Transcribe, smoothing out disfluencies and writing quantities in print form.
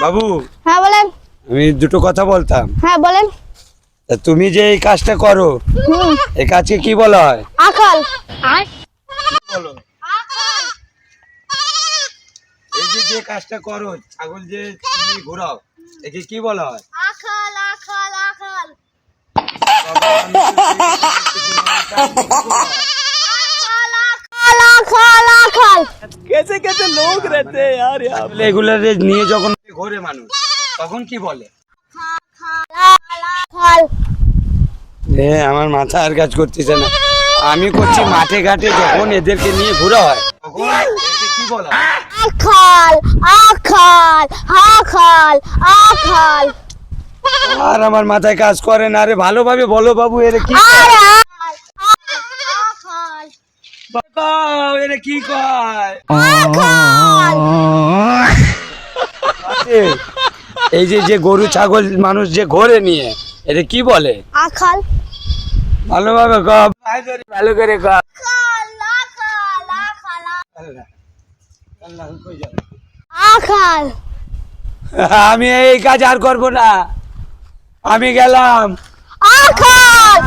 বাবু, হ্যাঁ বলেন। আমি দুটো কথা বলতাম। হ্যাঁ বলেন। তা তুমি যে এই কাজটা করো, এই কাজকে কি বলা হয়? আকাল। বলো, এই যে যে কাজটা করো, ছাগল যে তুমি ঘোরাও, একে কি বলা হয়? আকাল আকাল আকাল। বাবা, আমি তো সেই কথা বলছি না, আকাল আকাল আকাল। कैसे कैसे लोग रहते हैं यार यहाँ আসলে এগুলা নিয়ে যখন ঘোরে মানুষ, তখন কি বলে? আকাল। আমার মাথা আর কাজ করতেছে না। আমি করছি মাঠে ঘাটে যখন এদেরকে নিয়ে ঘোরা হয়, তখন একে কি বলা হয়? আকাল আকাল আকাল আকাল। আর আমার মাথায় কাজ করে না রে, ভালোভাবে বলো বাবু, এর কি আরে কয়? আকাল বাবা, এর কি কয়? আকাল। আছে, এই যে যে গরু ছাগল মানুষ যে ঘোরে নিয়ে, এটা কি বলে? আকাল ভালোভাবে ক, ভালো করে ক। আকাল আকাল আকাল আকাল। আমি এই কাজ আর করবো না, আমি গেলাম। আকাল